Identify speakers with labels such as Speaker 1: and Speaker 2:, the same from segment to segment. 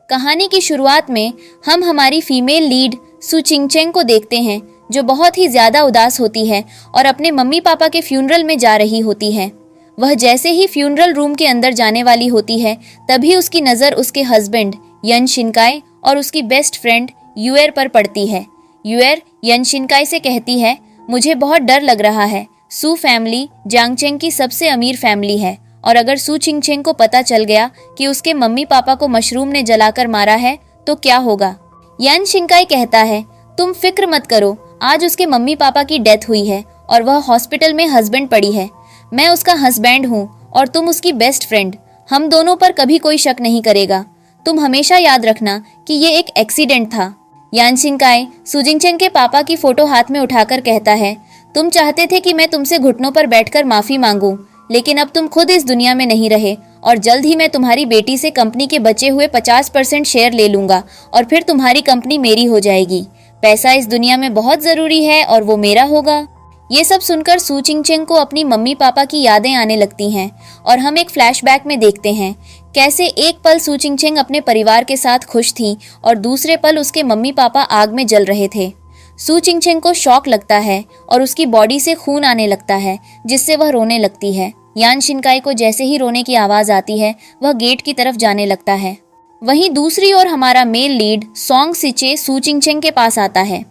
Speaker 1: कहानी की शुरुआत में हम हमारी फीमेल लीड सू चिंगचेंग को देखते हैं, जो बहुत ही ज्यादा उदास होती है और अपने मम्मी पापा के फ्यूनरल में जा रही होती है। वह जैसे ही फ्यूनरल रूम के अंदर जाने वाली होती है, तभी उसकी नज़र उसके हस्बैंड यन शिनकाई और उसकी बेस्ट फ्रेंड यूएर पर पड़ती है। यूएर यन शिनकाई से कहती है, मुझे बहुत डर लग रहा है। सू फैमिली जांगचेंग की सबसे अमीर फैमिली है और अगर सू चिंगचेंग को पता चल गया कि उसके मम्मी पापा को मशरूम ने जलाकर मारा है तो क्या होगा। यान शिनकाई कहता है, तुम फिक्र मत करो, आज उसके मम्मी पापा की डेथ हुई है और वह हॉस्पिटल में हस्बैंड पड़ी है। मैं उसका हस्बैंड हूँ और तुम उसकी बेस्ट फ्रेंड। हम दोनों पर कभी कोई शक नहीं करेगा। तुम हमेशा याद रखना कि ये एक एक्सीडेंट था। यान शिनकाई सू चिंगचेंग के पापा की फोटो हाथ में उठाकर कहता है, तुम चाहते थे कि मैं तुमसे घुटनों पर बैठकर माफी मांगूं, लेकिन अब तुम खुद इस दुनिया में नहीं रहे और जल्द ही मैं तुम्हारी बेटी से कंपनी के बचे हुए 50% शेयर ले लूंगा और फिर तुम्हारी कंपनी मेरी हो जाएगी। पैसा इस दुनिया में बहुत जरूरी है और वो मेरा होगा। ये सब सुनकर सू चिंगचेंग को अपनी मम्मी पापा की यादें आने लगती हैं और हम एक फ्लैशबैक में देखते हैं कैसे एक पल सू चिंगचेंग अपने परिवार के साथ खुश थी और दूसरे पल उसके मम्मी पापा आग में जल रहे थे। सू चिंगचेंग को शॉक लगता है और उसकी बॉडी से खून आने लगता है, जिससे वह रोने लगती है। यान शिनकाई को जैसे ही रोने की आवाज आती है, वह गेट की तरफ जाने लगता है। वहीं दूसरी ओर हमारा मेल लीड सोंग सिचे सू चिंगचेंग के पास आता है।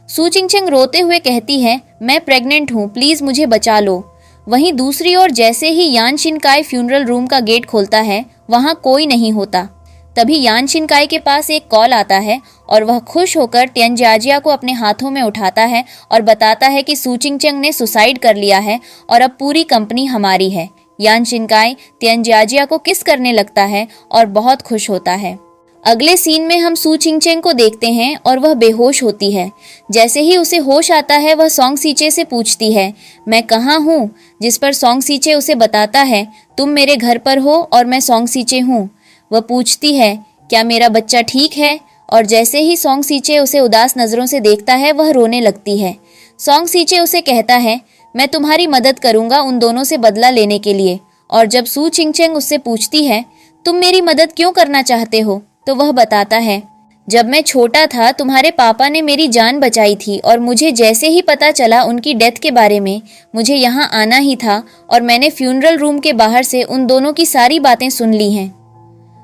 Speaker 1: सू चिंगचेंग रोते हुए कहती है, मैं प्रेग्नेंट हूँ, प्लीज मुझे बचा लो। वहीं दूसरी ओर जैसे ही यान शिनकाई फ्यूनरल रूम का गेट खोलता है, वहां कोई नहीं होता। तभी यान शिनकाई के पास एक कॉल आता है और वह खुश होकर तियानजियाजिया को अपने हाथों में उठाता है और बताता है कि सू चिंगचेंग ने सुसाइड कर लिया है और अब पूरी कंपनी हमारी है। यान शिनकाई तियानजियाजिया को किस करने लगता है और बहुत खुश होता है। अगले सीन में हम सू चिंगचेंग को देखते हैं और वह बेहोश होती है। जैसे ही उसे होश आता है, वह सोंग सिचे से पूछती है, मैं कहाँ हूँ, जिस पर सोंग सिचे उसे बताता है, तुम मेरे घर पर हो और मैं सोंग सिचे हूँ। वह पूछती है, क्या मेरा बच्चा ठीक है, और जैसे ही सोंग सिचे उसे उदास नज़रों से देखता है, वह रोने लगती है। सोंग सिचे उसे कहता है, मैं तुम्हारी मदद करूंगा उन दोनों से बदला लेने के लिए। और जब सू चिंगचेंग उससे पूछती है, तुम मेरी मदद क्यों करना चाहते हो, तो वह बताता है, जब मैं छोटा था तुम्हारे पापा ने मेरी जान बचाई थी और मुझे जैसे ही पता चला उनकी डेथ के बारे में, मुझे यहाँ आना ही था और मैंने फ्यूनरल रूम के बाहर से उन दोनों की सारी बातें सुन ली हैं।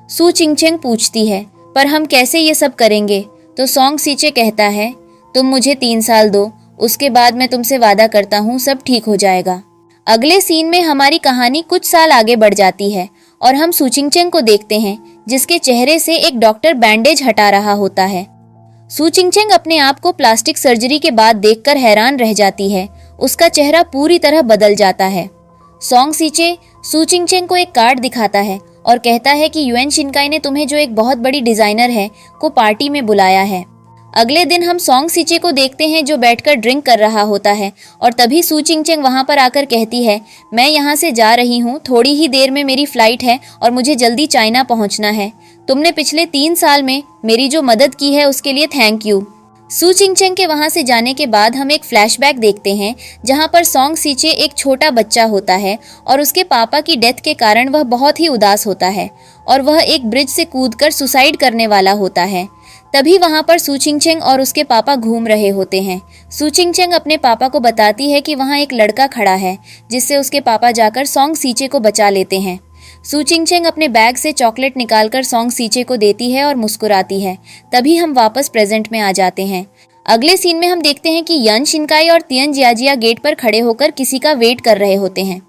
Speaker 1: सू चिंगचेंग पूछती है, पर हम कैसे ये सब करेंगे, तो सोंग सिचे कहता है, तुम मुझे 3 साल दो, उसके बाद मैं तुमसे वादा करता हूँ सब ठीक हो जाएगा। अगले सीन में हमारी कहानी कुछ साल आगे बढ़ जाती है और हम सू चिंगचेंग को देखते हैं, जिसके चेहरे से एक डॉक्टर बैंडेज हटा रहा होता है। सू चिंगचेंग अपने आप को प्लास्टिक सर्जरी के बाद देखकर हैरान रह जाती है। उसका चेहरा पूरी तरह बदल जाता है। सोंग सिचे सू चिंगचेंग को एक कार्ड दिखाता है और कहता है कि यान शिनकाई ने तुम्हें, जो एक बहुत बड़ी डिजाइनर है, को पार्टी में बुलाया है। अगले दिन हम सोंग सिचे को देखते हैं, जो बैठकर ड्रिंक कर रहा होता है और तभी सू चिंगचेंग वहां पर आकर कहती है, मैं यहाँ से जा रही हूँ, थोड़ी ही देर में मेरी फ्लाइट है और मुझे जल्दी चाइना पहुँचना है। तुमने पिछले 3 साल में मेरी जो मदद की है उसके लिए थैंक यू। सू चिंगचेंग के वहां से जाने के बाद हम एक फ्लैशबैक देखते हैं, जहां पर सोंग सिचे एक छोटा बच्चा होता है और उसके पापा की डेथ के कारण वह बहुत ही उदास होता है और वह एक ब्रिज से कूदकर सुसाइड करने वाला होता है। तभी वहां पर सू चिंगचेंग और उसके पापा घूम रहे होते हैं। सू चिंगचेंग अपने पापा को बताती है कि वहां एक लड़का खड़ा है, जिससे उसके पापा जाकर सोंग सिचे को बचा लेते हैं। सू चिंगचेंग अपने बैग से चॉकलेट निकालकर सोंग सिचे को देती है और मुस्कुराती है। तभी हम वापस प्रेजेंट में आ जाते हैं। अगले सीन में हम देखते हैं कि यान शिनकाई और तियानजियाजिया गेट पर खड़े होकर किसी का वेट कर रहे होते हैं।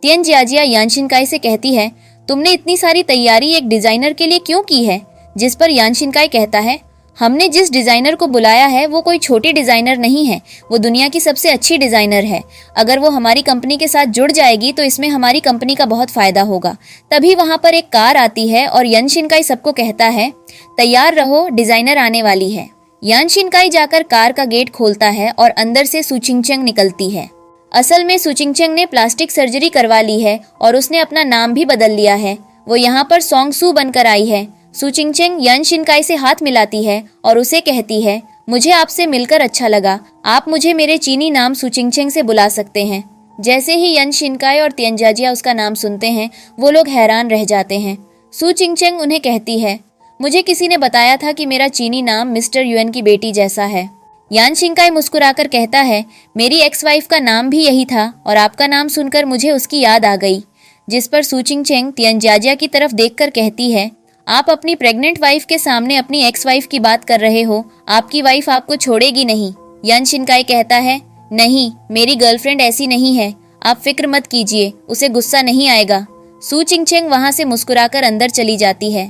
Speaker 1: तियानजियाजिया यान शिनकाई से कहती है, तुमने इतनी सारी तैयारी एक डिजाइनर के लिए क्यों की है, जिस पर यान शिनकाई कहता है, हमने जिस डिजाइनर को बुलाया है वो कोई छोटी डिजाइनर नहीं है, वो दुनिया की सबसे अच्छी डिजाइनर है। अगर वो हमारी कंपनी के साथ जुड़ जाएगी तो इसमें हमारी कंपनी का बहुत फायदा होगा। तभी वहां पर एक कार आती है और यान शिनकाई सबको कहता है, तैयार रहो, डिजाइनर आने वाली है। यान शिनकाई जाकर कार का गेट खोलता है और अंदर से सू चिंगचेंग निकलती है। असल में सू चिंगचेंग ने प्लास्टिक सर्जरी करवा ली है और उसने अपना नाम भी बदल लिया है। वो यहाँ पर सोंग सू बनकर आई है। सू चिंगचेंग यान शिनकाई से हाथ मिलाती है और उसे कहती है, मुझे आपसे मिलकर अच्छा लगा, आप मुझे मेरे चीनी नाम सू चिंगचेंग से बुला सकते हैं। जैसे ही यान शिनकाई और तियानजियाजिया उसका नाम सुनते हैं, वो लोग हैरान रह जाते हैं। सू चिंगचेंग उन्हें कहती है, मुझे किसी ने बताया था कि मेरा चीनी नाम मिस्टर युएन की बेटी जैसा है। यान शिंकाई मुस्कुराकर कहता है, मेरी एक्स वाइफ का नाम भी यही था और आपका नाम सुनकर मुझे उसकी याद आ गई। जिस पर सू चिंगचेंग तियानजियाजिया की तरफ देखकर कहती है, आप अपनी प्रेग्नेंट वाइफ के सामने अपनी एक्स वाइफ की बात कर रहे हो, आपकी वाइफ आपको छोड़ेगी नहीं। यान शिंकाई कहता है, नहीं, मेरी गर्लफ्रेंड ऐसी नहीं है, आप फिक्र मत कीजिए, उसे गुस्सा नहीं आएगा। सू चिंगचेंग वहां से मुस्कुराकर अंदर चली जाती है।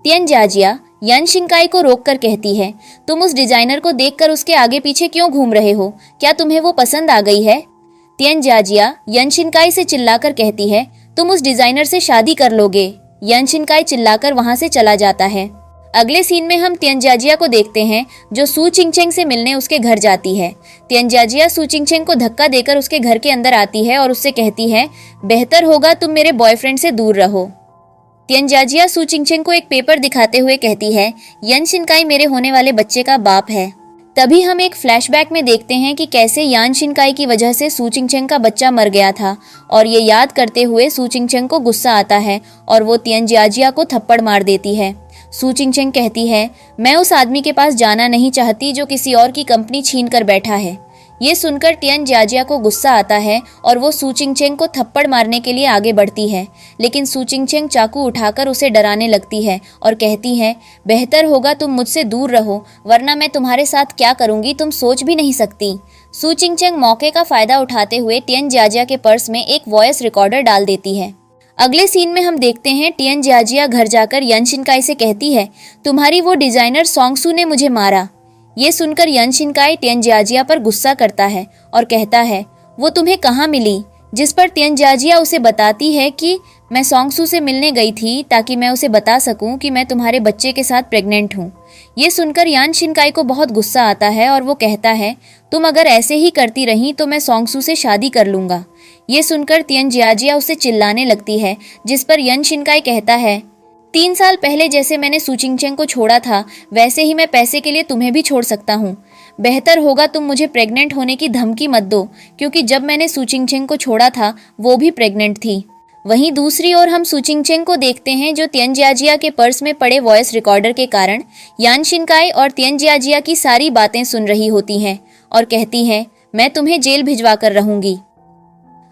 Speaker 1: तियानजियाजिया यान शिंकाई को रोककर कहती है, तुम उस डिजाइनर को देखकर उसके आगे पीछे क्यों घूम रहे हो? क्या तुम्हें वो पसंद आ गई है? तियानजियाजिया यान शिंकाई से चिल्लाकर कहती है, तुम उस डिजाइनर से शादी कर लोगे। यान शिंकाई चिल्लाकर वहां से चला जाता है। अगले सीन में हम तियानजियाजिया को देखते हैं जो सू चिंगचेंग से मिलने उसके घर जाती है। तियानजियाजिया सू चिंगचेंग को धक्का देकर उसके घर के अंदर आती है और उससे कहती है, बेहतर होगा तुम मेरे बॉयफ्रेंड से दूर रहो। तियानजियाजिया सू चिंगचेंग को एक पेपर दिखाते हुए कहती है, यान शिंकाई मेरे होने वाले बच्चे का बाप है। तभी हम एक फ्लैशबैक में देखते हैं कि कैसे यान शिंकाई की वजह से सू चिंगचेंग का बच्चा मर गया था और ये याद करते हुए सू चिंगचेंग को गुस्सा आता है और वो तियानजियाजिया को थप्पड़ मार देती है। सू चिंगचेंग कहती है, मैं उस आदमी के पास जाना नहीं चाहती जो किसी और की कंपनी छीन कर बैठा है। ये सुनकर तियानजियाजिया को गुस्सा आता है और वो सू चिंगचेंग को थप्पड़ मारने के लिए आगे बढ़ती है, लेकिन सू चिंगचेंग चाकू उठाकर उसे डराने लगती है और कहती है, बेहतर होगा तुम मुझसे दूर रहो, वरना मैं तुम्हारे साथ क्या करूंगी तुम सोच भी नहीं सकती। सू चिंगचेंग मौके का फायदा उठाते हुए तियानजियाजिया के पर्स में एक वॉइस रिकॉर्डर डाल देती है। अगले सीन में हम देखते हैं तियानजियाजिया घर जाकर यान शिंकाई से कहती है, तुम्हारी वो डिजाइनर सोंगसू ने मुझे मारा। ये सुनकर यान शिंकाई तियानजियाजिया पर गुस्सा करता है और कहता है, वो तुम्हें कहाँ मिली? जिस पर तियानजियाजिया उसे बताती है कि मैं सोंगसू से मिलने गई थी ताकि मैं उसे बता सकूं कि मैं तुम्हारे बच्चे के साथ प्रेग्नेंट हूँ। ये सुनकर यान शिंकाई को बहुत गुस्सा आता है और वो कहता है, तुम अगर ऐसे ही करती रही तो मैं सोंगसू से शादी कर लूंगा। ये सुनकर तियानजियाजिया उसे चिल्लाने लगती है, जिस पर यान शिंकाई कहता है, 3 साल पहले जैसे मैंने सू चिंगचेंग को छोड़ा था वैसे ही मैं पैसे के लिए तुम्हें भी छोड़ सकता हूँ। बेहतर होगा तुम मुझे प्रेग्नेंट होने की धमकी मत दो, क्योंकि जब मैंने सू चिंगचेंग को छोड़ा था वो भी प्रेग्नेंट थी। वहीं दूसरी ओर हम सू चिंगचेंग को देखते हैं जो तियानजियाजिया के पर्स में पड़े वॉइस रिकॉर्डर के कारण यान शिंकाई और तियानजियाजिया की सारी बातें सुन रही होती हैं और कहती हैं, मैं तुम्हें जेल भिजवा कर रहूंगी।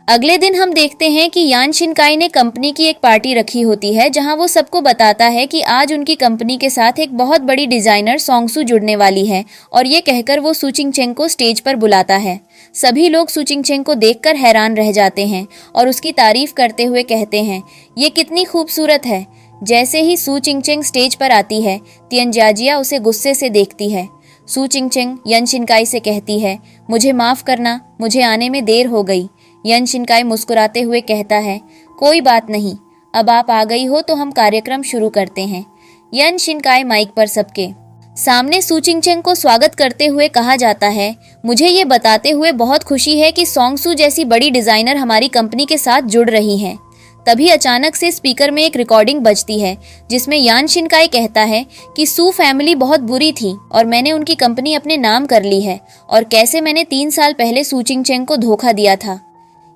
Speaker 1: अगले दिन हम देखते हैं कि यान शिंकाई ने कंपनी की एक पार्टी रखी होती है जहां वो सबको बताता है कि आज उनकी कंपनी के साथ एक बहुत बड़ी डिजाइनर सोंगसू जुड़ने वाली है और ये कहकर वो सू चिंगचेंग को स्टेज पर बुलाता है। सभी लोग सू चिंगचेंग को देखकर हैरान रह जाते हैं और उसकी तारीफ करते हुए कहते हैं, ये कितनी खूबसूरत है। जैसे ही सू चिंगचेंग स्टेज पर आती है तियानजियाजिया उसे गुस्से से देखती है। सू चिंगचेंग यान शिंकाई से कहती है, मुझे माफ करना, मुझे आने में देर हो गई। यान शिंकाई मुस्कुराते हुए कहता है, कोई बात नहीं, अब आप आ गई हो तो हम कार्यक्रम शुरू करते हैं। यान शिंकाई माइक पर सबके सामने सू चिंगचेंग को स्वागत करते हुए कहा जाता है, मुझे ये बताते हुए बहुत खुशी है कि सोंगसू जैसी बड़ी डिजाइनर हमारी कंपनी के साथ जुड़ रही हैं। तभी अचानक से स्पीकर में एक रिकॉर्डिंग बजती है जिसमें यान शिंकाई कहता है कि सू फैमिली बहुत बुरी थी और मैंने उनकी कंपनी अपने नाम कर ली है और कैसे मैंने 3 साल पहले सू चिंगचेंग को धोखा दिया था।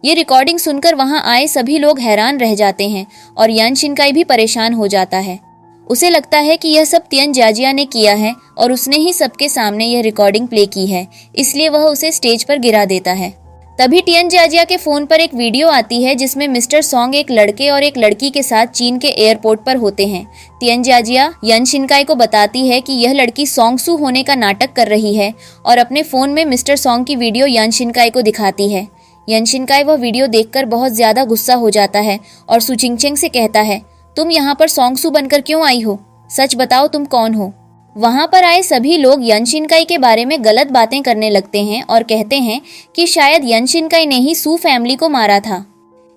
Speaker 1: ये रिकॉर्डिंग सुनकर वहां आए सभी लोग हैरान रह जाते हैं और यान शिंकाई भी परेशान हो जाता है। उसे लगता है कि यह सब तियानजियाजिया ने किया है और उसने ही सबके सामने यह रिकॉर्डिंग प्ले की है, इसलिए वह उसे स्टेज पर गिरा देता है। तभी तियानजियाजिया के फोन पर एक वीडियो आती है जिसमें मिस्टर सोंग एक लड़के और एक लड़की के साथ चीन के एयरपोर्ट पर होते हैं। तियानजियाजिया यान शिंकाई को बताती है कि यह लड़की सोंगसू होने का नाटक कर रही है और अपने फोन में मिस्टर सोंग की वीडियो यान शिंकाई को दिखाती है। यान शिंकाई वह वीडियो देखकर बहुत ज्यादा गुस्सा हो जाता है और सू चिंगचेंग से कहता है, तुम यहाँ पर सोंगसू बनकर क्यों आई हो? सच बताओ तुम कौन हो? वहां पर आए सभी लोग यान शिंकाई के बारे में गलत बातें करने लगते हैं और कहते हैं कि शायद यान शिंकाई ने ही सू फैमिली को मारा था।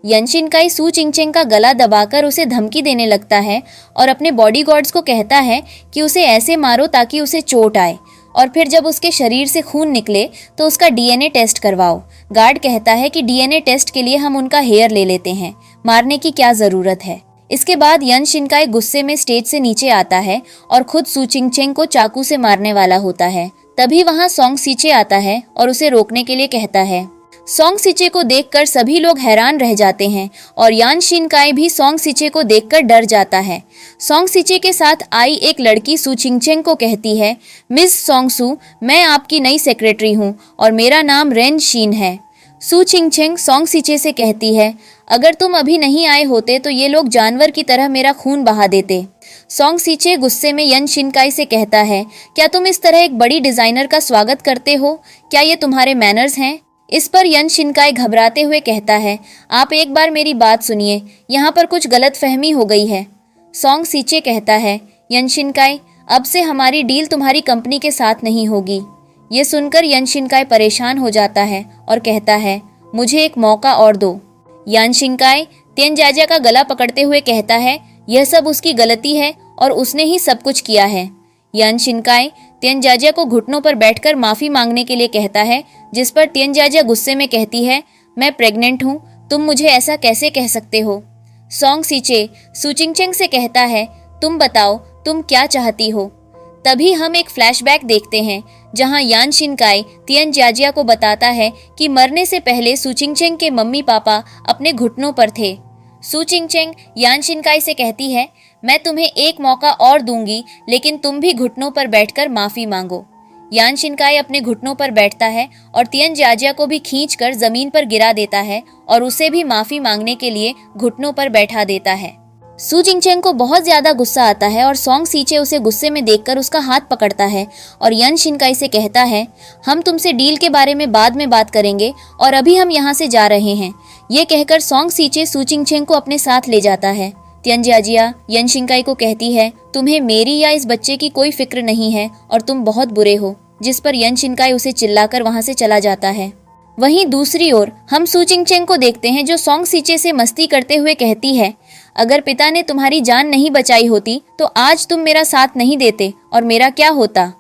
Speaker 1: यान शिंकाई सू चिंगचेंग का गला दबाकर उसे धमकी देने लगता है और अपने बॉडीगार्ड्स को कहता है कि उसे ऐसे मारो ताकि उसे चोट आए और फिर जब उसके शरीर से खून निकले तो उसका डीएनए टेस्ट करवाओ। गार्ड कहता है कि डीएनए टेस्ट के लिए हम उनका हेयर ले लेते हैं, मारने की क्या जरूरत है। इसके बाद यान शिंकाई गुस्से में स्टेज से नीचे आता है और खुद सू चिंगचेंग को चाकू से मारने वाला होता है। तभी वहां सोंग सीचे आता है और उसे रोकने के लिए कहता है, सोंग सिचे को देखकर सभी लोग हैरान रह जाते हैं और यान शिनकाई भी सोंग सिचे को देखकर डर जाता है। सोंग सिचे के साथ आई एक लड़की सू चिंगचेंग को कहती है, मिस सोंग सू, मैं आपकी नई सेक्रेटरी हूँ और मेरा नाम रेन शीन है। सू चिंगचेंग सोंग सिचे से कहती है, अगर तुम अभी नहीं आए होते तो ये लोग जानवर की तरह मेरा खून बहा देते। सोंग सिचे गुस्से में यन शिनकाई से कहता है, क्या तुम इस तरह एक बड़ी डिजाइनर का स्वागत करते हो? क्या ये तुम्हारे मैनर्स हैं? इस पर यन शिनकाई घबराते हुए कहता है, आप एक बार मेरी बात सुनिए, यहाँ पर कुछ गलतफहमी हो गई है। सोंग सिचे कहता है, यन शिनकाई, अब से हमारी डील तुम्हारी कंपनी के साथ नहीं होगी। ये सुनकर यन शिनकाई परेशान हो जाता है और कहता है, मुझे एक मौका और दो। यान शिनकाई तियानजिया का गला पकड़ते हुए कहता है, यह सब उसकी गलती है और उसने ही सब कुछ किया है। यान शिनकाई तियानजिया को घुटनों पर बैठकर माफी मांगने के लिए कहता है, जिस पर तियानजिया गुस्से में कहती है, मैं प्रेग्नेंट हूँ, तुम मुझे ऐसा कैसे कह सकते हो? सोंग सिचे सू चिंगचेंग से कहता है, तुम बताओ तुम क्या चाहती हो? तभी हम एक फ्लैशबैक देखते हैं जहां यान शिनकाई तियानजिया को बताता है कि मरने से पहले सू चिंगचेंग के मम्मी पापा अपने घुटनों पर थे। सू चिंगचेंग यान शिनकाई से कहती है, मैं तुम्हें एक मौका और दूंगी, लेकिन तुम भी घुटनों पर बैठकर माफी मांगो। यान शिनकाई अपने घुटनों पर बैठता है और तियानजिया को भी खींचकर जमीन पर गिरा देता है और उसे भी माफी मांगने के लिए घुटनों पर बैठा देता है। सू चिंगचेंग को बहुत ज्यादा गुस्सा आता है और सोंग सिचे उसे गुस्से में देखकर उसका हाथ पकड़ता है और यन शिनकाई से कहता है, हम तुमसे डील के बारे में बाद में बात करेंगे और अभी हम यहाँ से जा रहे हैं। ये कहकर सोंग सिचे सू चिंगचेंग को अपने साथ ले जाता है। तियानजिया यन शिनकाई को कहती है, तुम्हें मेरी या इस बच्चे की कोई फिक्र नहीं है और तुम बहुत बुरे हो, जिस पर यन शिनकाई उसे चिल्लाकर वहां से चला जाता है। वहीं दूसरी ओर हम सू चिंगचेंग को देखते हैं जो सोंग सिचे से मस्ती करते हुए कहती है, अगर पिता ने तुम्हारी जान नहीं बचाई होती तो आज तुम मेरा साथ नहीं देते और मेरा क्या होता?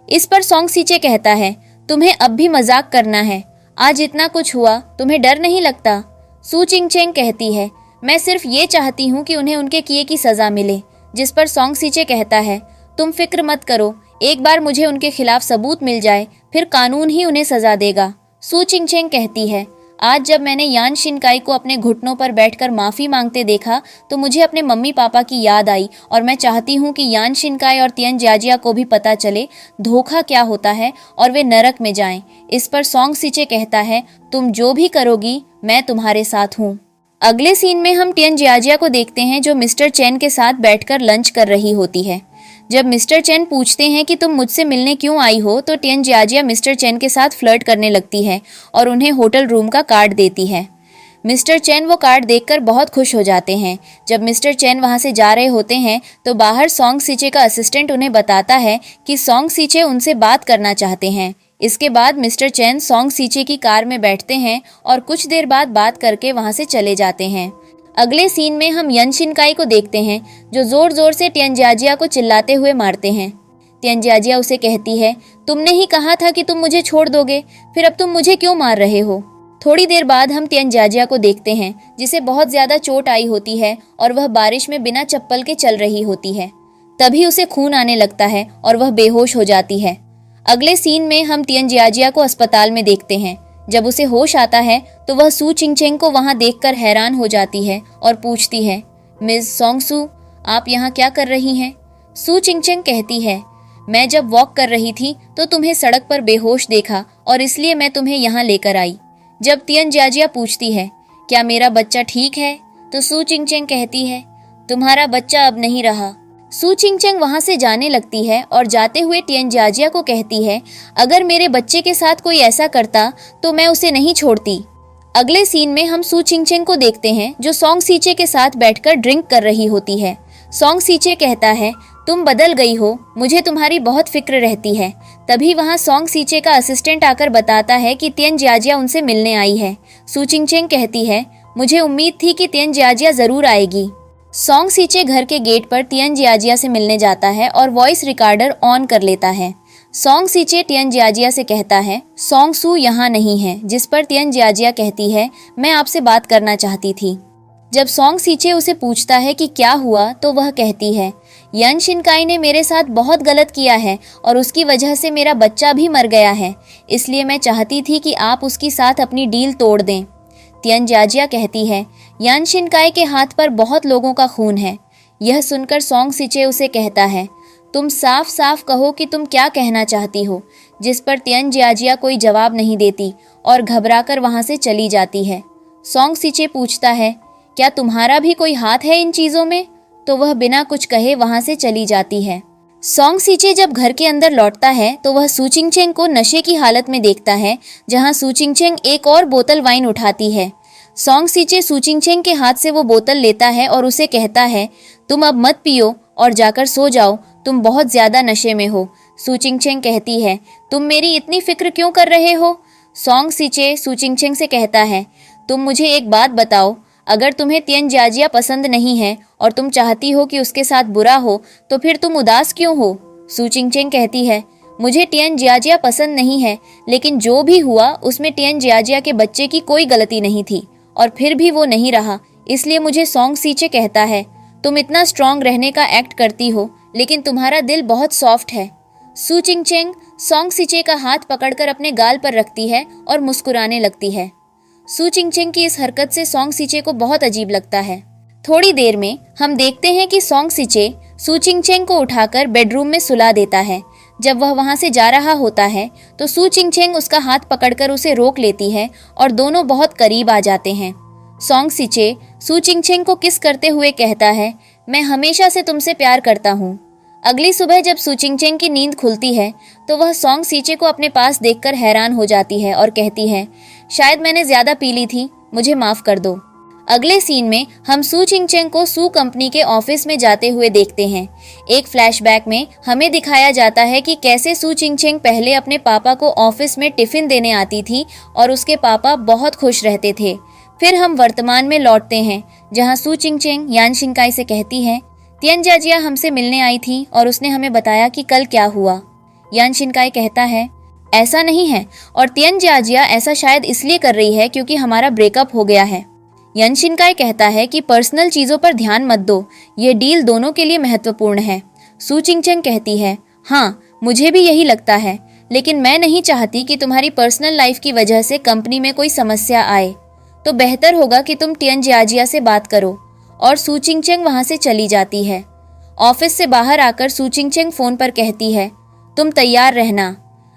Speaker 1: इस पर सोंग सिचे कहता है, तुम्हें अब भी मजाक करना है, आज इतना कुछ हुआ, तुम्हें डर नहीं लगता? सू चिंगचेंग कहती है, मैं सिर्फ ये चाहती हूँ कि उन्हें उनके किए की सजा मिले। जिस पर सोंग सिचे कहता है, तुम फिक्र मत करो, एक बार मुझे उनके खिलाफ सबूत मिल जाए फिर कानून ही उन्हें सजा देगा। सू चिंगचेंग कहती है, आज जब मैंने यान शिनकाई को अपने घुटनों पर बैठकर माफी मांगते देखा तो मुझे अपने मम्मी पापा की याद आई और मैं चाहती हूँ कि यान शिनकाई और तियानजिया को भी पता चले धोखा क्या होता है और वे नरक में जाएं। इस पर सोंग सिचे कहता है, तुम जो भी करोगी मैं तुम्हारे साथ हूँ। अगले सीन में हम तियानजिया को देखते हैं जो मिस्टर चेन के साथ बैठकर लंच कर रही होती है। जब मिस्टर चेन पूछते हैं कि तुम मुझसे मिलने क्यों आई हो तो तियानजिया मिस्टर चेन के साथ फ्लर्ट करने लगती है और उन्हें होटल रूम का कार्ड देती है। मिस्टर चेन वो कार्ड देखकर बहुत खुश हो जाते हैं। जब मिस्टर चेन वहां से जा रहे होते हैं तो बाहर सोंग सिचे का असिस्टेंट उन्हें बताता है कि सोंग सिचे उनसे बात करना चाहते हैं। इसके बाद मिस्टर चेन सोंग सिचे की कार में बैठते हैं और कुछ देर बाद बात करके वहां से चले जाते हैं। अगले सीन में हम यन शिनकाई को देखते हैं जो जोर जोर से तियानजिया को चिल्लाते हुए मारते हैं। तियानजिया उसे कहती है, तुमने ही कहा था कि तुम मुझे छोड़ दोगे, फिर अब तुम मुझे क्यों मार रहे हो? थोड़ी देर बाद हम तियानजिया को देखते हैं जिसे बहुत ज्यादा चोट आई होती है और वह बारिश में बिना चप्पल के चल रही होती है। तभी उसे खून आने लगता है और वह बेहोश हो जाती है। अगले सीन में हम तियानजिया को अस्पताल में देखते हैं। जब उसे होश आता है तो वह सू चिंगचेंग को वहां देखकर हैरान हो जाती है और पूछती है, मिस सोंग सू, आप यहाँ क्या कर रही हैं? सू चिंगचेंग कहती है, मैं जब वॉक कर रही थी तो तुम्हें सड़क पर बेहोश देखा और इसलिए मैं तुम्हें यहाँ लेकर आई। जब तियानजिया पूछती है, क्या मेरा बच्चा ठीक है? तो सू चिंगचेंग कहती है, तुम्हारा बच्चा अब नहीं रहा। सू चिंगचेंग वहां से जाने लगती है और जाते हुए तियानजिया को कहती है, अगर मेरे बच्चे के साथ कोई ऐसा करता तो मैं उसे नहीं छोड़ती। अगले सीन में हम सू चिंगचेंग को देखते हैं जो सोंग सिचे के साथ बैठकर ड्रिंक कर रही होती है। सोंग सिचे कहता है, तुम बदल गई हो, मुझे तुम्हारी बहुत फिक्र रहती है। तभी वहां सोंग सिचे का असिस्टेंट आकर बताता है कि तियानजिया उनसे मिलने आई है। सू चिंगचेंग कहती है, मुझे उम्मीद थी कि तियानजिया जरूर आएगी। सोंग सिचे घर के गेट पर तियानजिया से मिलने जाता है और वॉइस रिकॉर्डर ऑन कर लेता है। सोंग सिचे तियानजिया से कहता है, सोंग सू यहाँ नहीं है, जिस पर तियानजिया कहती है, मैं आपसे बात करना चाहती थी। जब सोंग सिचे उसे पूछता है कि क्या हुआ तो वह कहती है, यन शिनकाई ने मेरे साथ बहुत गलत किया है और उसकी वजह से मेरा बच्चा भी मर गया है, इसलिए मैं चाहती थी कि आप उसके साथ अपनी डील तोड़ दें। तियन जियाजिया कहती है, यान शिनकाई के हाथ पर बहुत लोगों का खून है। यह सुनकर सोंग सिचे उसे कहता है, तुम साफ साफ कहो कि तुम क्या कहना चाहती हो, जिस पर तियन जियाजिया कोई जवाब नहीं देती और घबराकर वहां से चली जाती है। सोंग सिचे पूछता है, क्या तुम्हारा भी कोई हाथ है इन चीजों में? तो वह बिना कुछ कहे वहां से चली जाती है। सोंग सिचे जब घर के अंदर लौटता है तो वह सू चिंगचेंग को नशे की हालत में देखता है, जहां सू चिंगचेंग एक और बोतल वाइन उठाती है। सोंग सिचे सू चिंगचेंग के हाथ से वो बोतल लेता है और उसे कहता है, तुम अब मत पियो और जाकर सो जाओ, तुम बहुत ज्यादा नशे में हो। सू चिंगचेंग कहती है, तुम मेरी इतनी फिक्र क्यों कर रहे हो? सोंग सिचे सू चिंगचेंग से कहता है, तुम मुझे एक बात बताओ, अगर तुम्हें तियन जियाजिया पसंद नहीं है और तुम चाहती हो कि उसके साथ बुरा हो, तो फिर तुम उदास क्यों हो? सू चिंगचेंग कहती है, मुझे तियन जियाजिया पसंद नहीं है, लेकिन जो भी हुआ उसमें तियन जियाजिया के बच्चे की कोई गलती नहीं थी और फिर भी वो नहीं रहा, इसलिए मुझे सोंग सिचे कहता है, तुम इतना स्ट्रांग रहने का एक्ट करती हो, लेकिन तुम्हारा दिल बहुत सॉफ्ट है। सू चिंगचेंग सोंग सिचे का हाथ पकड़कर अपने गाल पर रखती है और मुस्कुराने लगती है। सू चिंगचेंग की इस हरकत से सोंग सिचे को बहुत अजीब लगता है। थोड़ी देर में हम देखते हैं कि सोंग सिचे सू चिंगचेंग को उठाकर बेडरूम में सुला देता है। जब वह वहां से जा रहा होता है तो सू चिंगचेंग उसका हाथ पकड़कर उसे रोक लेती है और दोनों बहुत करीब आ जाते हैं। सोंग सिचे सू चिंगचेंग को किस करते हुए कहता है, मैं हमेशा से तुमसे प्यार करता हूँ। अगली सुबह जब सू चिंगचेंग की नींद खुलती है तो वह सोंग सिचे को अपने पास देखकर हैरान हो जाती है और कहती है, शायद मैंने ज्यादा पी ली थी, मुझे माफ कर दो। अगले सीन में हम सू चिंगचेंग को सू कंपनी के ऑफिस में जाते हुए देखते हैं। एक फ्लैशबैक में हमें दिखाया जाता है कि कैसे सू चिंगचेंग पहले अपने पापा को ऑफिस में टिफिन देने आती थी और उसके पापा बहुत खुश रहते थे। फिर हम वर्तमान में लौटते हैं, जहां सू चिंगचेंग यान शिनकाई से कहती है, तियन जियाजिया हमसे मिलने आई थी और उसने हमें बताया कि कल क्या हुआ। यान शिनकाई कहता है, ऐसा नहीं है, और तियन जियाजिया ऐसा शायद इसलिए कर रही है क्योंकि हमारा ब्रेकअप हो गया है। यान शिनकाई कहता है कि पर्सनल चीजों पर ध्यान मत दो, ये डील दोनों के लिए महत्वपूर्ण है। सू चिंगचेंग कहती है, हाँ मुझे भी यही लगता है, लेकिन मैं नहीं चाहती कि तुम्हारी पर्सनल लाइफ की वजह से कंपनी में कोई समस्या आए, तो बेहतर होगा कि तुम तियन जियाजिया से बात करो। और सू चिंगचेंग वहां से चली जाती है। ऑफिस से बाहर आकर सू चिंगचेंग फोन पर कहती है, तुम तैयार रहना।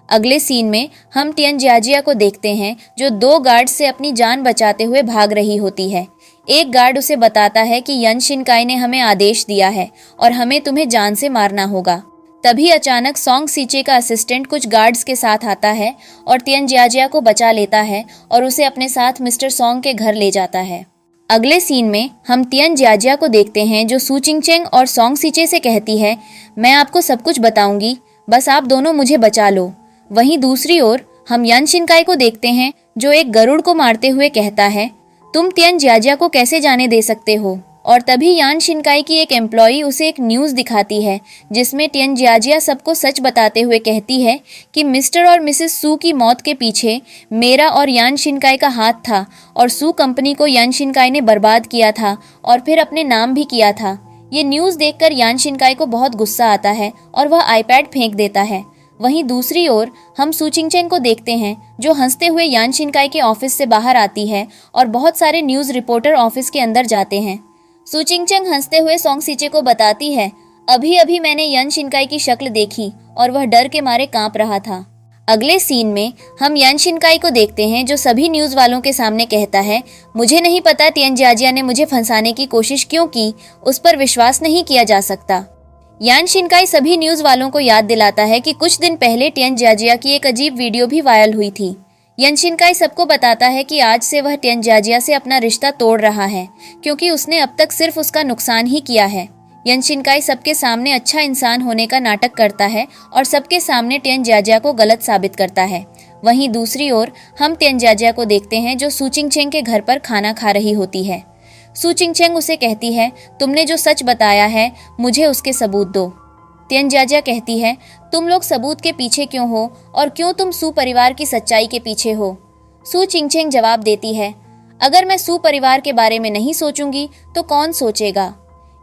Speaker 1: अगले सीन में हम तियन जियाजिया को देखते हैं जो 2 गार्ड से अपनी जान बचाते हुए भाग रही होती है। एक गार्ड उसे बताता है कि यन शिनकाई ने हमें आदेश दिया है और हमें तुम्हें जान से मारना होगा। तभी अचानक सोंग सिचे का असिस्टेंट कुछ गार्ड्स के साथ आता है और तियन जियाजिया को बचा लेता है और उसे अपने साथ मिस्टर सोंग के घर ले जाता है। अगले सीन में हम तियन जियाजिया को देखते हैं जो सू चिंगचेंग और सोंग सिचे से कहती है, मैं आपको सब कुछ बताऊंगी, बस आप दोनों मुझे बचा लो। वहीं दूसरी ओर हम यान शिनकाई को देखते हैं जो एक गरुड़ को मारते हुए कहता है, तुम तियन जियाजिया को कैसे जाने दे सकते हो? और तभी यान शिनकाई की एक एम्प्लॉई उसे एक न्यूज दिखाती है जिसमें तियन जियाजिया सबको सच बताते हुए कहती है कि मिस्टर और मिसेस सू की मौत के पीछे मेरा और यान शिनकाई का हाथ था और सू कंपनी को यान शिनकाई ने बर्बाद किया था और फिर अपने नाम भी किया था। ये न्यूज देखकर यान शिनकाई को बहुत गुस्सा आता है और वह आईपैड फेंक देता है। वहीं दूसरी ओर हम सू चिंगचेंग को देखते हैं जो हंसते हुए यान शिनकाई के ऑफिस से बाहर आती है और बहुत सारे न्यूज रिपोर्टर ऑफिस के अंदर जाते हैं। सू चिंगचेंग हंसते हुए सोंग सिचे को बताती है, अभी अभी मैंने यान शिनकाई की शक्ल देखी और वह डर के मारे कांप रहा था। अगले सीन में हम यान शिनकाई को देखते हैं जो सभी न्यूज वालों के सामने कहता है, मुझे नहीं पता तियन जियाजिया ने मुझे फंसाने की कोशिश क्यों की, उस पर विश्वास नहीं किया जा सकता। यान शिनकाई सभी न्यूज वालों को याद दिलाता है कि कुछ दिन पहले तियन जियाजिया की एक अजीब वीडियो भी वायरल हुई थी। यान शिनकाई सबको बताता है कि आज से वह तियन जियाजिया से अपना रिश्ता तोड़ रहा है क्योंकि उसने अब तक सिर्फ उसका नुकसान ही किया है। यान शिनकाई सबके सामने अच्छा इंसान होने का नाटक करता है और सबके सामने तियन जियाजिया को गलत साबित करता है। वहीं दूसरी ओर हम तियन जियाजिया को देखते हैं जो सू चिंगचेंग के घर पर खाना खा रही होती है। सू चिंगचेंग उसे कहती है, तुमने जो सच बताया है मुझे उसके सबूत दो। तियन जियाजिया कहती है, तुम लोग सबूत के पीछे क्यों हो और क्यों तुम सू परिवार की सच्चाई के पीछे हो? सू चिंगचेंग जवाब देती है, अगर मैं सू परिवार के बारे में नहीं सोचूंगी तो कौन सोचेगा?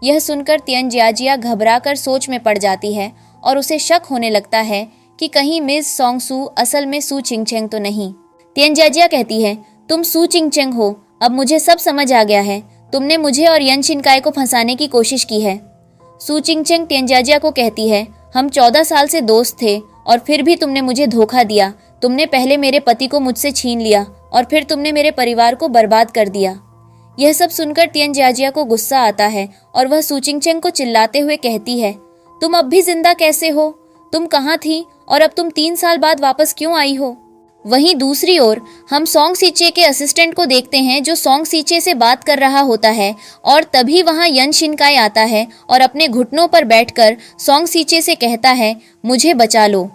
Speaker 1: यह सुनकर तियनजियाजिया घबराकर सोच में पड़ जाती है और उसे शक होने लगता है कि कहीं मिस सोंगसू असल में सू चिंगचेंग तो नहीं। तियनजियाजिया कहती है, तुम सू चिंगचेंग हो, अब मुझे सब समझ आ गया है। तुमने मुझे और यन शिनकाई को फंसाने की कोशिश की है। सू चिंगचेंग तियनजियाजिया को कहती है, हम 14 साल से दोस्त थे और फिर भी तुमने मुझे धोखा दिया। तुमने पहले मेरे पति को मुझसे छीन लिया और फिर तुमने मेरे परिवार को बर्बाद कर दिया। यह सब सुनकर तियनजियाजिया को गुस्सा आता है और वह सू चिंगचेंग को चिल्लाते हुए कहती है, तुम अब भी जिंदा कैसे हो? तुम कहाँ थी और अब तुम 3 साल बाद वापस क्यों आई हो? वहीं दूसरी ओर हम सोंग सीचे के असिस्टेंट को देखते हैं जो सोंग सीचे से बात कर रहा होता है और तभी वहां यन शिनकाई आता है और अपने घुटनों पर बैठकर सोंग सीचे से कहता है, मुझे बचा लो।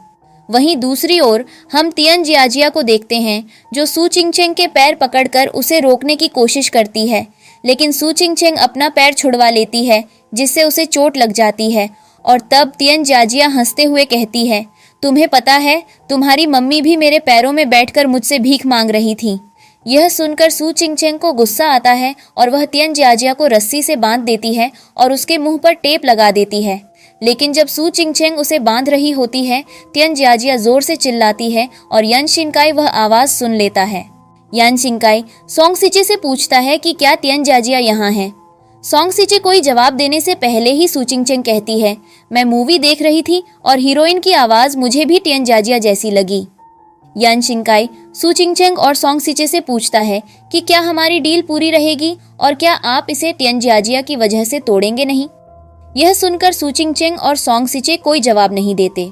Speaker 1: वहीं दूसरी ओर हम तियनजियाजिया को देखते हैं जो सू चिंगचेंग के पैर पकड़कर उसे रोकने की कोशिश करती है, लेकिन सू चिंगचेंग अपना पैर छुड़वा लेती है जिससे उसे चोट लग जाती है। और तब तियनजियाजिया हंसते हुए कहती है, तुम्हें पता है तुम्हारी मम्मी भी मेरे पैरों में बैठकर मुझसे भीख मांग रही थी। यह सुनकर सू चिंगचेंग को गुस्सा आता है और वह तियनजियाजिया को रस्सी से बांध देती है और उसके मुंह पर टेप लगा देती है। लेकिन जब सू चिंगचेंग उसे बांध रही होती है, तियनजियाजिया जोर से चिल्लाती है और यन शिनकाई वह आवाज सुन लेता है। यन शिनकाई सोंग सीचे से पूछता है कि क्या तियनजियाजिया यहाँ है। सोंग सीचे कोई जवाब देने से पहले ही सू चिंगचेंग कहती है, मैं मूवी देख रही थी और हीरोइन की आवाज मुझे भी तियनजियाजिया जैसी लगी। यन शिनकाई सू चिंगचेंग और सोंग सीचे से पूछता है कि क्या हमारी डील पूरी रहेगी और क्या आप इसे तियनजियाजिया की वजह से तोड़ेंगे नहीं। यह सुनकर सू चिंगचेंग और सोंग सीचे कोई जवाब नहीं देते।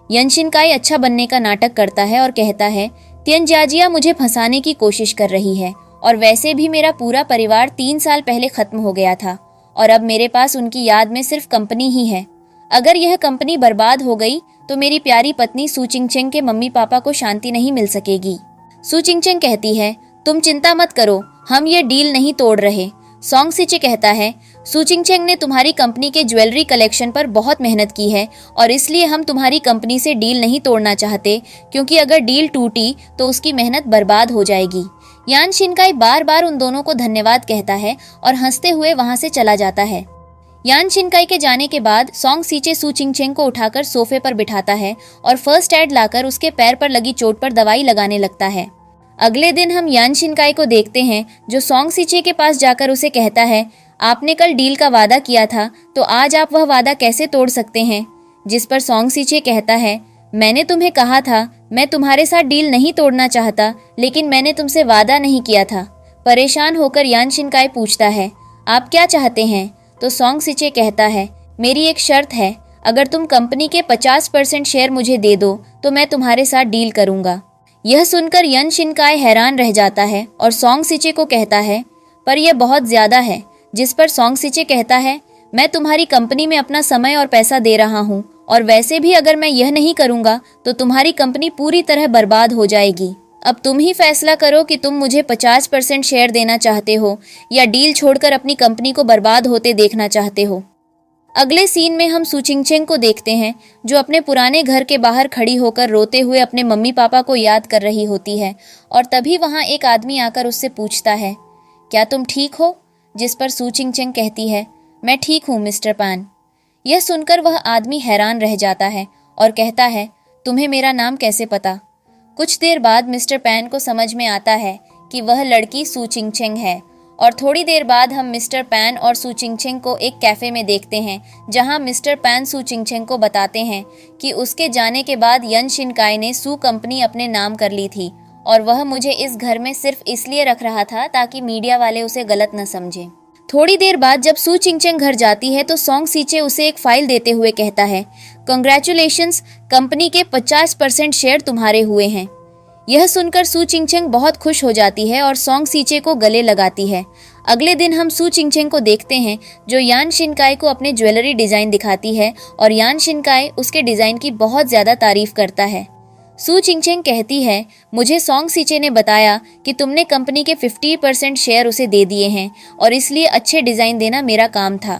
Speaker 1: यन शिनकाई अच्छा बनने का नाटक करता है और कहता है, तियनजियाजिया मुझे फंसाने की कोशिश कर रही है और वैसे भी मेरा पूरा परिवार 3 साल पहले खत्म हो गया था और अब मेरे पास उनकी याद में सिर्फ कंपनी ही है। अगर यह कंपनी बर्बाद हो गई तो मेरी प्यारी पत्नी सू चिंगचेंग के मम्मी पापा को शांति नहीं मिल सकेगी। सू चिंगचेंग कहती है, तुम चिंता मत करो, हम ये डील नहीं तोड़ रहे। सोंग सीचे कहता है, सू चिंगचेंग ने तुम्हारी कंपनी के ज्वेलरी कलेक्शन पर बहुत मेहनत की है और इसलिए हम तुम्हारी कंपनी से डील नहीं तोड़ना चाहते, क्योंकि अगर डील टूटी तो उसकी मेहनत बर्बाद हो जाएगी। यान शिनकाई बार बार उन दोनों को धन्यवाद कहता है और हंसते हुए वहां से चला जाता है। यान शिनकाई के जाने के बाद सोंग सीचे सू चिंगचेंग को उठाकर सोफे पर बिठाता है और फर्स्ट एड लाकर उसके पैर पर लगी चोट पर दवाई लगाने लगता है। अगले दिन हम यान शिनकाई को देखते हैं जो सोंग सीचे के पास जाकर उसे कहता है, आपने कल डील का वादा किया था तो आज आप वह वादा कैसे तोड़ सकते हैं। जिस पर सोंग सीचे कहता है, मैंने तुम्हें कहा था मैं तुम्हारे साथ डील नहीं तोड़ना चाहता, लेकिन मैंने तुमसे वादा नहीं किया था। परेशान होकर यान शिनकाई पूछता है, आप क्या चाहते हैं? तो सोंग सीचे कहता है, मेरी एक शर्त है, अगर तुम कंपनी के 50% शेयर मुझे दे दो तो मैं तुम्हारे साथ डील करूंगा। यह सुनकर यन शिनकाई हैरान रह जाता है और सोंग सीचे को कहता है, पर यह बहुत ज्यादा है। जिस पर सोंग सीचे कहता है, मैं तुम्हारी कंपनी में अपना समय और पैसा दे रहा हूँ और वैसे भी अगर मैं यह नहीं करूंगा तो तुम्हारी कंपनी पूरी तरह बर्बाद हो जाएगी। अब तुम ही फैसला करो कि तुम मुझे 50% शेयर देना चाहते हो या डील छोड़कर अपनी कंपनी को बर्बाद होते देखना चाहते हो। अगले सीन में हम सू चिंगचेंग को देखते हैं जो अपने पुराने घर के बाहर खड़ी होकर रोते हुए अपने मम्मी पापा को याद कर रही होती है और तभी वहां एक आदमी आकर उससे पूछता है, क्या तुम ठीक हो? जिस पर सू चिंगचेंग कहती है, मैं ठीक हूँ मिस्टर पैन। यह सुनकर वह आदमी हैरान रह जाता है और कहता है, तुम्हें मेरा नाम कैसे पता? कुछ देर बाद मिस्टर पैन को समझ में आता है कि वह लड़की सू चिंगचेंग है और थोड़ी देर बाद हम मिस्टर पैन और सू चिंगचेंग को एक कैफे में देखते हैं जहां मिस्टर पैन सू चिंगचेंग को बताते हैं कि उसके जाने के बाद यन शिनकाई ने सू कंपनी अपने नाम कर ली थी और वह मुझे इस घर में सिर्फ इसलिए रख रहा था ताकि मीडिया वाले उसे गलत न समझें। थोड़ी देर बाद जब सू चिंगचेंग घर जाती है तो सोंग सीचे उसे एक फाइल देते हुए कहता है, कांग्रेचुलेशंस, कंपनी के 50% शेयर तुम्हारे हुए हैं। यह सुनकर सू चिंगचेंग बहुत खुश हो जाती है और सोंग सीचे को गले लगाती है। अगले दिन हम सू चिंगचेंग को देखते हैं जो यान शिनकाई को अपने ज्वेलरी डिजाइन दिखाती है और यान शिनकाई उसके डिजाइन की बहुत ज्यादा तारीफ करता है। सू चिंगचेंग कहती है, मुझे सोंग सीचे ने बताया कि तुमने कंपनी के 50% शेयर उसे दे दिए हैं और इसलिए अच्छे डिजाइन देना मेरा काम था।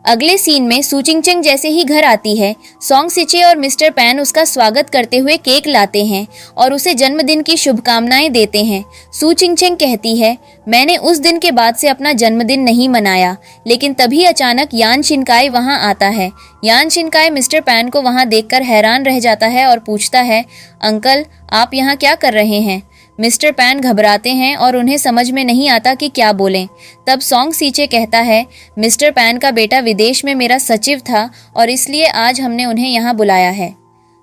Speaker 1: अगले सीन में सू चिंगचेंग जैसे ही घर आती है, सोंग सिचे और मिस्टर पैन उसका स्वागत करते हुए केक लाते हैं और उसे जन्मदिन की शुभकामनाएं देते हैं। सू चिंगचेंग कहती है, मैंने उस दिन के बाद से अपना जन्मदिन नहीं मनाया, लेकिन तभी अचानक यान शिनकाई वहां आता है। यान शिनकाई मिस्टर पैन को वहां देखकर हैरान रह जाता है और पूछता है, अंकल आप यहाँ क्या कर रहे हैं? मिस्टर पैन घबराते हैं और उन्हें समझ में नहीं आता कि क्या बोलें। तब सोंग सीचे कहता है, मिस्टर पैन का बेटा विदेश में मेरा सचिव था और इसलिए आज हमने उन्हें यहाँ बुलाया है।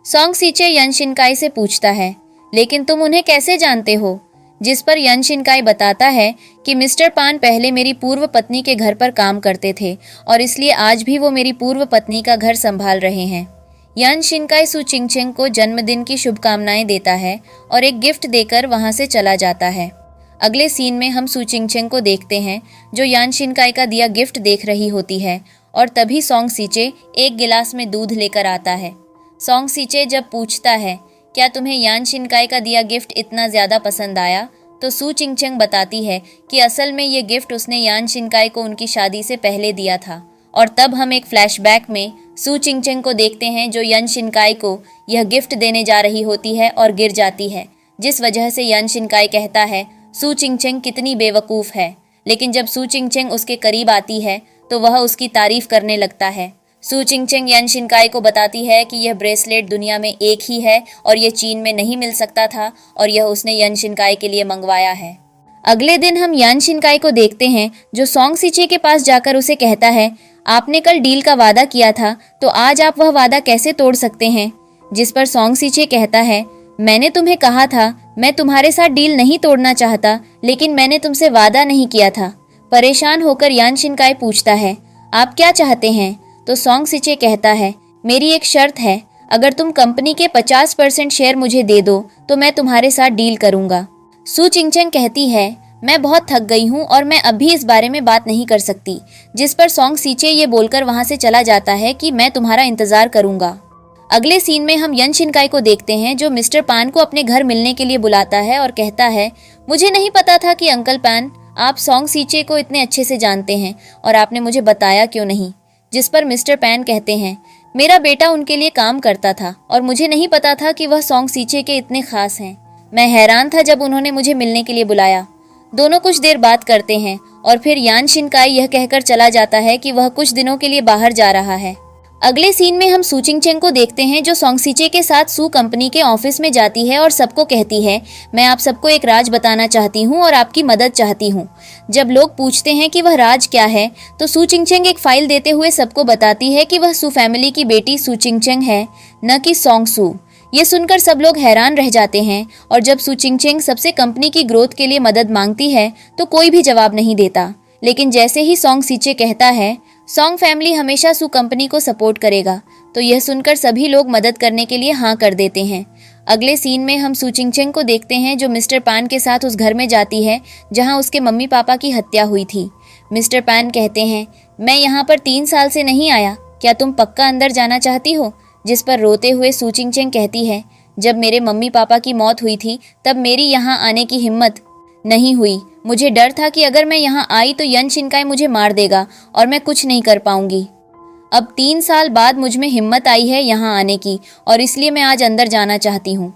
Speaker 1: सोंग सीचे यन शिनकाई से पूछता है, लेकिन तुम उन्हें कैसे जानते हो? जिस पर यन शिनकाई बताता है कि मिस्टर पान पहले मेरी पूर्व पत्नी के घर पर काम करते थे और इसलिए आज भी वो मेरी पूर्व पत्नी का घर संभाल रहे हैं। यान शिनकाई सू चिंगचेंग को जन्मदिन की शुभकामनाएं देता है और एक गिफ्ट देकर वहां से चला जाता है। अगले सीन में हम सू चिंगचेंग को देखते हैं जो यान शिनकाई का दिया गिफ्ट देख रही होती है और तभी सोंग सीचे एक गिलास में दूध लेकर आता है। सोंग सीचे जब पूछता है, क्या तुम्हें यान शिनकाई का दिया गिफ्ट इतना ज्यादा पसंद आया? तो सू चिंगचेंग बताती है कि असल में ये गिफ्ट उसने यान शिनकाई को उनकी शादी से पहले दिया था। और तब हम एक फ्लैशबैक में सू चिंगचेंग को देखते हैं जो यन शिनकाई को यह गिफ्ट देने जा रही होती है और गिर जाती है, जिस वजह से यन शिनकाई कहता है, सू चिंगचेंग कितनी बेवकूफ़ है। लेकिन जब सू चिंगचेंग उसके करीब आती है तो वह उसकी तारीफ करने लगता है। सू चिंगचेंग यन शिनकाई को बताती है कि यह ब्रेसलेट दुनिया में एक ही है और यह चीन में नहीं मिल सकता था और यह उसने यन शिनकाई के लिए मंगवाया है। अगले दिन हम यान शिनकाई को देखते हैं जो सोंग सीचे के पास जाकर उसे कहता है, आपने कल डील का वादा किया था तो आज आप वह वादा कैसे तोड़ सकते हैं? जिस पर सोंग सीचे कहता है, मैंने तुम्हें कहा था मैं तुम्हारे साथ डील नहीं तोड़ना चाहता, लेकिन मैंने तुमसे वादा नहीं किया था। परेशान होकर यान शिनकाई पूछता है, आप क्या चाहते हैं? तो सोंग सीचे कहता है, मेरी एक शर्त है, अगर तुम कंपनी के 50% शेयर मुझे दे दो तो मैं तुम्हारे साथ डील करूंगा। सू चिंगचेंग कहती है, मैं बहुत थक गई हूँ और मैं अभी इस बारे में बात नहीं कर सकती। जिस पर सोंग सीचे ये बोलकर वहां से चला जाता है कि मैं तुम्हारा इंतजार करूंगा। अगले सीन में हम यन शिनकाई को देखते हैं जो मिस्टर पान को अपने घर मिलने के लिए बुलाता है और कहता है, मुझे नहीं पता था कि अंकल पान आप सोंग सीचे को इतने अच्छे से जानते हैं और आपने मुझे बताया क्यों नहीं? जिस पर मिस्टर पैन कहते हैं, मेरा बेटा उनके लिए काम करता था और मुझे नहीं पता था कि वह सोंग सीचे के इतने खास हैं। मैं हैरान था जब उन्होंने मुझे मिलने के लिए बुलाया। दोनों कुछ देर बात करते हैं और फिर यान शिनकाई यह कहकर चला जाता है कि वह कुछ दिनों के लिए बाहर जा रहा है। अगले सीन में हम सू चिंगचेंग को देखते हैं जो सोंग सीचे के साथ सू कंपनी के ऑफिस में जाती है और सबको कहती है, मैं आप सबको एक राज बताना चाहती हूँ और आपकी मदद चाहती हूँ। जब लोग पूछते हैं कि वह राज क्या है तो सू चिंगचेंग एक फाइल देते हुए सबको बताती है कि वह सू फैमिली की बेटी सू चिंगचेंग है, न कि सोंग सू। ये सुनकर सब लोग हैरान रह जाते हैं और जब सू चिंगचेंग सबसे कंपनी की ग्रोथ के लिए मदद मांगती है तो कोई भी जवाब नहीं देता। लेकिन जैसे ही सोंग सीचे कहता है, सोंग फैमिली हमेशा सू कंपनी को सपोर्ट करेगा, तो यह सुनकर सभी लोग मदद करने के लिए हाँ कर देते हैं। अगले सीन में हम सू चिंगचेंग को देखते हैं जो मिस्टर पान के साथ उस घर में जाती है जहां उसके मम्मी पापा की हत्या हुई थी। मिस्टर पान कहते हैं, मैं यहाँ पर 3 साल से नहीं आया, क्या तुम पक्का अंदर जाना चाहती हो? जिस पर रोते हुए सू चिंगचेंग कहती है, जब मेरे मम्मी पापा की मौत हुई थी तब मेरी यहाँ आने की हिम्मत नहीं हुई। मुझे डर था कि अगर मैं यहाँ आई तो यन शिनकाई मुझे मार देगा और मैं कुछ नहीं कर पाऊंगी। अब 3 साल बाद मुझ में हिम्मत आई है यहाँ आने की और इसलिए मैं आज अंदर जाना चाहती हूँ।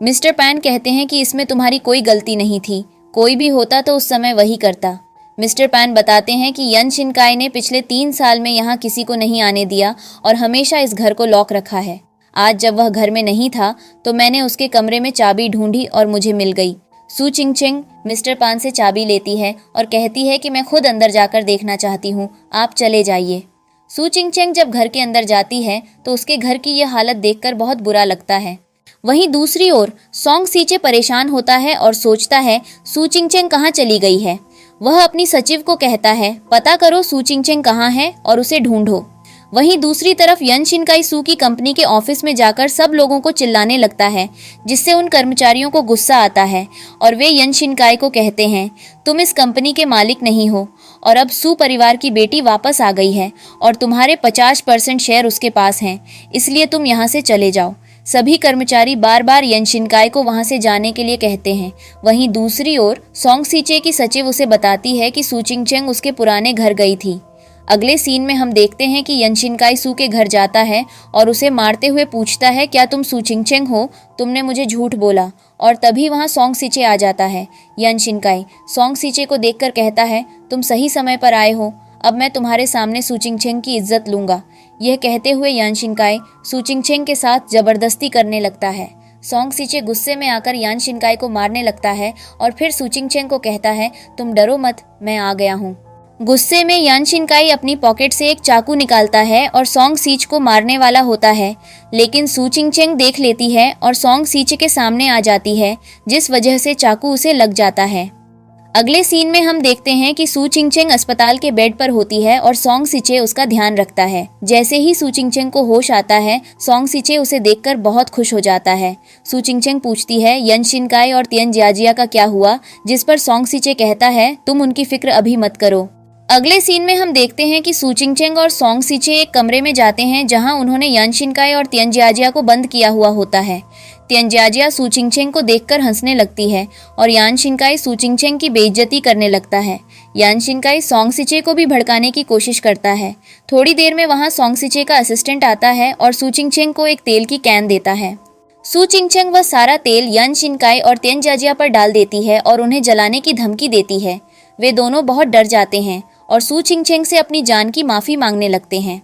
Speaker 1: मिस्टर पैन कहते हैं कि इसमें तुम्हारी कोई गलती नहीं थी, कोई भी होता तो उस समय वही करता। मिस्टर पैन बताते हैं कि यन शिनकाई ने पिछले 3 साल में यहाँ किसी को नहीं आने दिया और हमेशा इस घर को लॉक रखा है। आज जब वह घर में नहीं था तो मैंने उसके कमरे में चाबी ढूंढी और मुझे मिल गई। सू चिंगचेंग मिस्टर पान से चाबी लेती है और कहती है कि मैं खुद अंदर जाकर देखना चाहती हूँ, आप चले जाइए। सू चिंगचेंग जब घर के अंदर जाती है तो उसके घर की यह हालत देखकर बहुत बुरा लगता है। वहीं दूसरी ओर सोंग सीचे परेशान होता है और सोचता है सू चिंगचेंग कहाँ चली गई है। वह अपनी सचिव को कहता है, पता करो सू चिंगचेंग कहाँ है और उसे ढूंढो। वहीं दूसरी तरफ यन शिनकाई सू की कंपनी के ऑफिस में जाकर सब लोगों को चिल्लाने लगता है, जिससे उन कर्मचारियों को गुस्सा आता है और वे यन शिनकाई को कहते हैं, तुम इस कंपनी के मालिक नहीं हो और अब सू परिवार की बेटी वापस आ गई है और तुम्हारे 50% शेयर उसके पास हैं, इसलिए तुम यहाँ से चले जाओ। सभी कर्मचारी बार बार यन शिनकाई को वहां से जाने के लिए कहते हैं। वहीं दूसरी ओर सोंग सीचे की सचिव उसे बताती है कि सू चिंगचेंग उसके पुराने घर गई थी। अगले सीन में हम देखते हैं कि यन शिनकाई सू के घर जाता है और उसे मारते हुए पूछता है, क्या तुम सू चिंगचेंग हो? तुमने मुझे झूठ बोला। और तभी वहाँ सोंग सीचे आ जाता है। यन शिनकाई सोंग सीचे को देखकर कहता है, तुम सही समय पर आए हो, अब मैं तुम्हारे सामने सू चिंगचेंग की इज्जत लूंगा। यह कहते हुए यान शिनकाई सू चिंगचेंग के साथ जबरदस्ती करने लगता है। सोंग सीचे गुस्से में आकर यान शिनकाई को मारने लगता है और फिर सू चिंगचेंग को कहता है, तुम डरो मत, मैं आ गया हूँ। गुस्से में यान शिनकाई अपनी पॉकेट से एक चाकू निकालता है और सोंग सीच को मारने वाला होता है, लेकिन सू चिंगचेंग देख लेती है और सोंग सीचे के सामने आ जाती है, जिस वजह से चाकू उसे लग जाता है। अगले सीन में हम देखते हैं कि सू चिंगचेंग अस्पताल के बेड पर होती है और सोंग सीचे उसका ध्यान रखता है। जैसे ही सू चिंगचेंग को होश आता है, सोंग सीचे उसे देखकर बहुत खुश हो जाता है। सू चिंगचेंग पूछती है, यन शिनकाई और तियन जियाजिया का क्या हुआ? जिस पर सोंग सीचे कहता है, तुम उनकी फिक्र अभी मत करो। अगले सीन में हम देखते हैं कि सू चिंगचेंग और सोंग सीचे एक कमरे में जाते हैं जहां उन्होंने यान शिनकाई और तियन जियाजिया को बंद किया हुआ होता है। तियन जियाजिया सू चिंगचेंग को देखकर हंसने लगती है और यान शिनकाई सू चिंगचेंग की बेइज्जती करने लगता है। यान शिनकाई सोंग सीचे को भी भड़काने की कोशिश करता है। थोड़ी देर में वहां सोंग सीचे का असिस्टेंट आता है और सू चिंगचेंग को एक तेल की कैन देता है। सू चिंगचेंग वह सारा तेल यान शिनकाई और तियन जियाजिया पर डाल देती है और उन्हें जलाने की धमकी देती है। वे दोनों बहुत डर जाते हैं और सू चिंगचेंग से अपनी जान की माफी मांगने लगते हैं।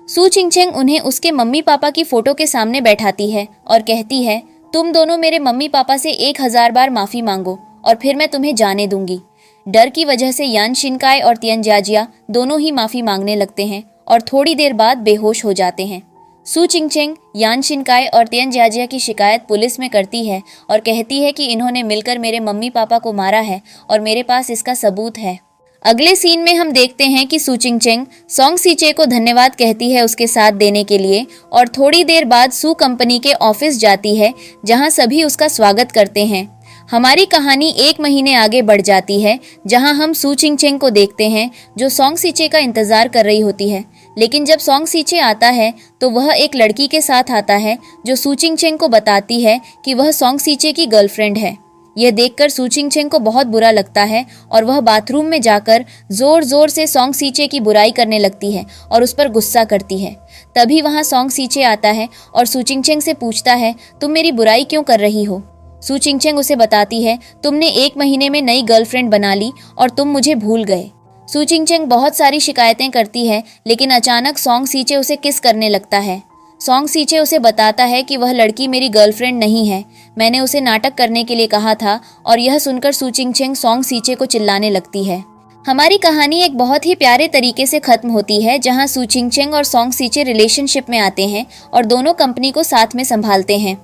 Speaker 1: सू चिंगचेंग उन्हें उसके मम्मी पापा की फोटो के सामने बैठाती है और कहती है, तुम दोनों मेरे मम्मी पापा से 1000 बार माफी मांगो और फिर मैं तुम्हें जाने दूंगी। डर की वजह से यान शिनकाई और तियन जियाजिया दोनों ही माफी मांगने लगते हैं और थोड़ी देर बाद बेहोश हो जाते हैं। सू चिंगचेंग यान शिनकाई और तियन जियाजिया की शिकायत पुलिस में करती है और कहती है कि इन्होंने मिलकर मेरे मम्मी पापा को मारा है और मेरे पास इसका सबूत है। अगले सीन में हम देखते हैं कि सू चिंगचेंग सोंग सीचे को धन्यवाद कहती है उसके साथ देने के लिए और थोड़ी देर बाद सू कंपनी के ऑफिस जाती है जहां सभी उसका स्वागत करते हैं। हमारी कहानी 1 महीने आगे बढ़ जाती है जहां हम सू चिंगचेंग को देखते हैं जो सोंग सीचे का इंतजार कर रही होती है। लेकिन जब सोंग सीचे आता है तो वह एक लड़की के साथ आता है जो सू चिंगचेंग को बताती है कि वह सोंग सीचे की गर्लफ्रेंड है। यह देखकर सू चिंगचेंग को बहुत बुरा लगता है और वह बाथरूम में जाकर जोर जोर से सोंग सीचे की बुराई करने लगती है और उस पर गुस्सा करती है। तभी वहां सोंग सीचे आता है और सू चिंगचेंग से पूछता है, तुम मेरी बुराई क्यों कर रही हो? सू चिंगचेंग उसे बताती है, तुमने 1 महीने में नई गर्लफ्रेंड बना ली और तुम मुझे भूल गए। सू चिंगचेंग बहुत सारी शिकायतें करती है, लेकिन अचानक सोंग सीचे उसे किस करने लगता है। सोंग सीचे उसे बताता है कि वह लड़की मेरी गर्लफ्रेंड नहीं है, मैंने उसे नाटक करने के लिए कहा था। और यह सुनकर सू चिंगचेंग सोंग सीचे को चिल्लाने लगती है। हमारी कहानी एक बहुत ही प्यारे तरीके से खत्म होती है जहां सू चिंगचेंग और सोंग सीचे रिलेशनशिप में आते हैं और दोनों कंपनी को साथ में संभालते हैं।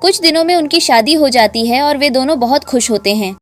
Speaker 1: कुछ दिनों में उनकी शादी हो जाती है और वे दोनों बहुत खुश होते हैं।